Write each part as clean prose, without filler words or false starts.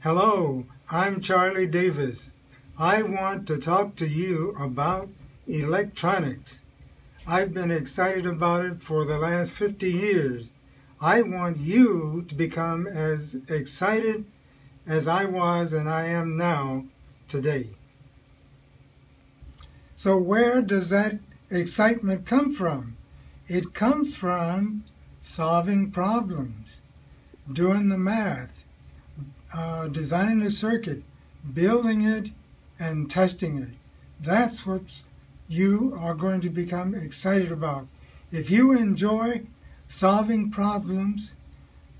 Hello, I'm Charlie Davis. I want to talk to you about electronics. I've been excited about it for the last 50 years. I want you to become as excited as I was and I am now today. So where does that excitement come from? It comes from solving problems, doing the math, designing a circuit, building it, and testing it. That's what you are going to become excited about. If you enjoy solving problems,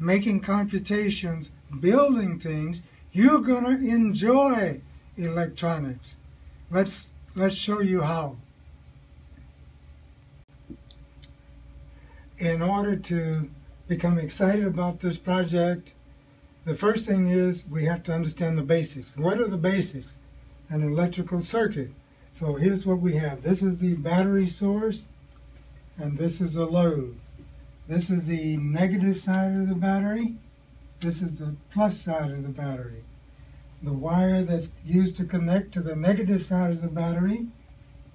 making computations, building things, you're going to enjoy electronics. Let's show you how. In order to become excited about this project, the first thing is we have to understand the basics. What are the basics? An electrical circuit. So here's what we have. This is the battery source, and this is the load. This is the negative side of the battery. This is the plus side of the battery. The wire that's used to connect to the negative side of the battery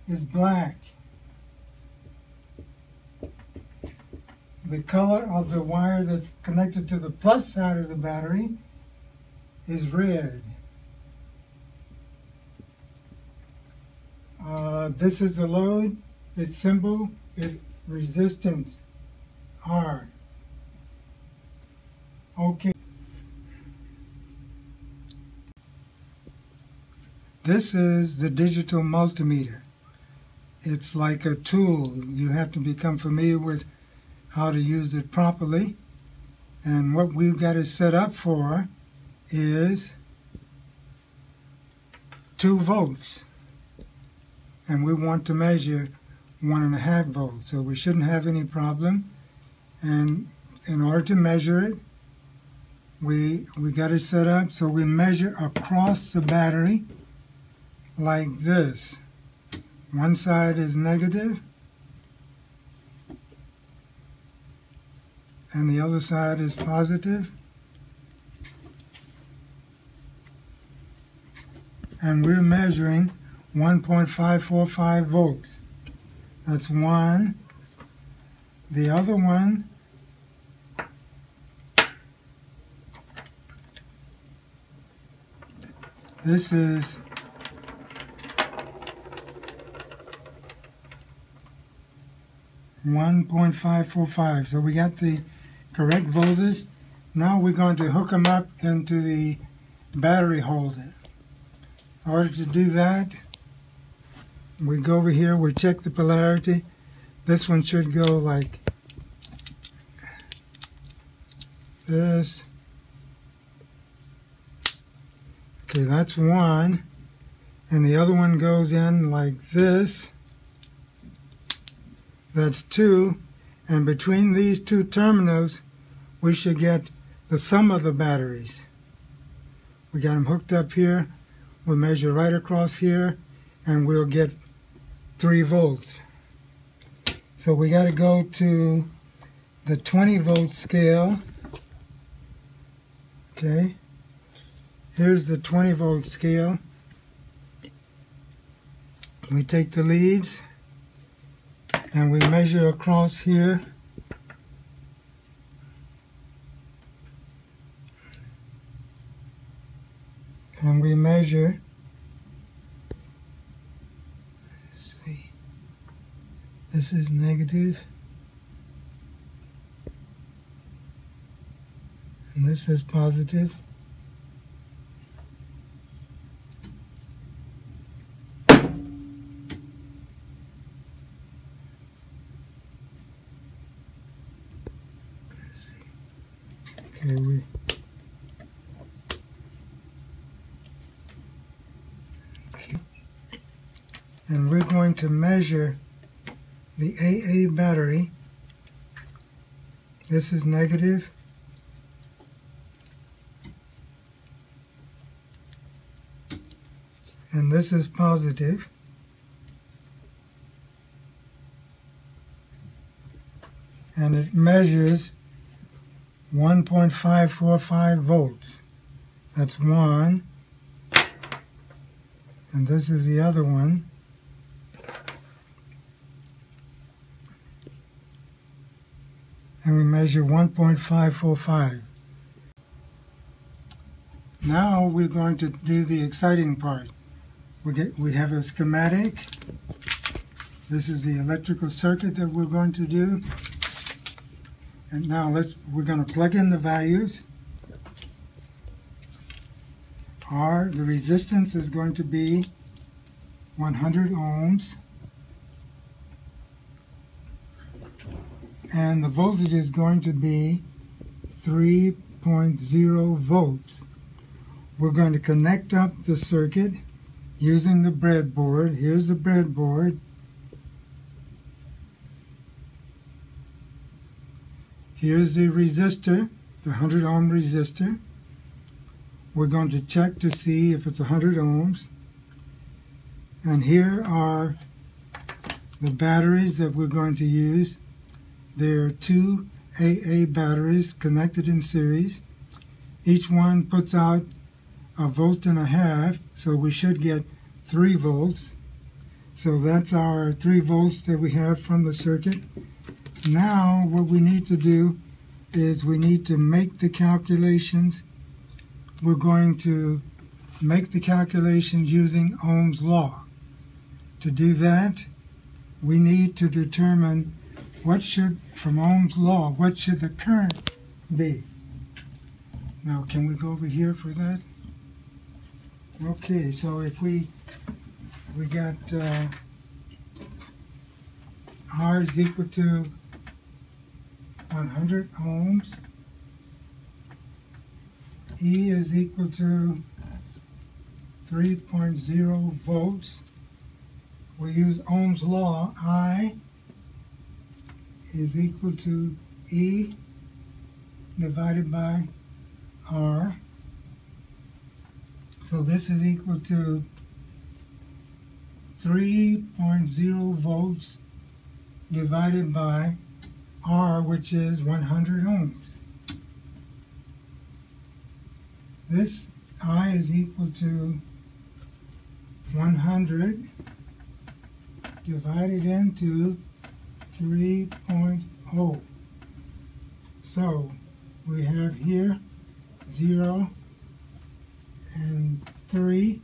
is black. The color of the wire that's connected to the plus side of the battery is red. This is the load. Its symbol is resistance, R. Okay. This is the digital multimeter. It's like a tool. You have to become familiar with how to use it properly. And what we've got it set up for is 2 volts. And we want to measure 1.5 volts. So we shouldn't have any problem. And in order to measure it, we got it set up so we measure across the battery like this. One side is negative, and the other side is positive. And we're measuring 1.545 volts. That's one. The other one this is 1.545. So we got the correct voltage. Now we're going to hook them up into the battery holder. In order to do that, we go over here, we check the polarity. This one should go like this. Okay, that's one. And the other one goes in like this. That's 2. And between these 2 terminals, we should get the sum of the batteries. We got them hooked up here. We'll measure right across here, and we'll get 3 volts. So we got to go to the 20-volt scale. Okay. Here's the 20-volt scale. We take the leads, and we measure across here. And we measure, let's see, this is negative, and this is positive. Let's see. Okay, and we're going to measure the AA battery. This is negative. And this is positive. And it measures 1.545 volts. That's one. And this is the other one. And we measure 1.545. Now we're going to do the exciting part. We have a schematic. This is the electrical circuit that we're going to do. And now we're going to plug in the values. The resistance is going to be 100 ohms. And the voltage is going to be 3.0 volts. We're going to connect up the circuit using the breadboard. Here's the breadboard. Here's the resistor, the 100 ohm resistor. We're going to check to see if it's 100 ohms. And here are the batteries that we're going to use. There are two AA batteries connected in series. Each one puts out 1.5 volts, so we should get 3 volts. So that's our 3 volts that we have from the circuit. Now what we need to do is we need to make the calculations. We're going to make the calculations using Ohm's law. To do that, we need to determine from Ohm's law, what should the current be? Now, can we go over here for that? Okay, so if we got R is equal to 100 ohms, E is equal to 3.0 volts. We use Ohm's law. I is equal to E divided by R. So this is equal to 3.0 volts divided by R, which is 100 ohms. This I is equal to 100 divided into 3.0. So we have here 0 and 3.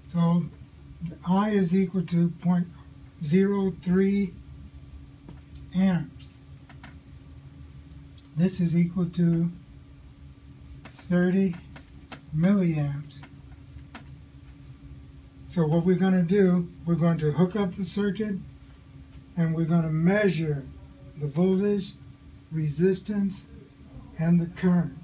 So I is equal to 0.03 amps. This is equal to 30 milliamps. So what we're going to do, we're going to hook up the circuit and we're going to measure the voltage, resistance, and the current.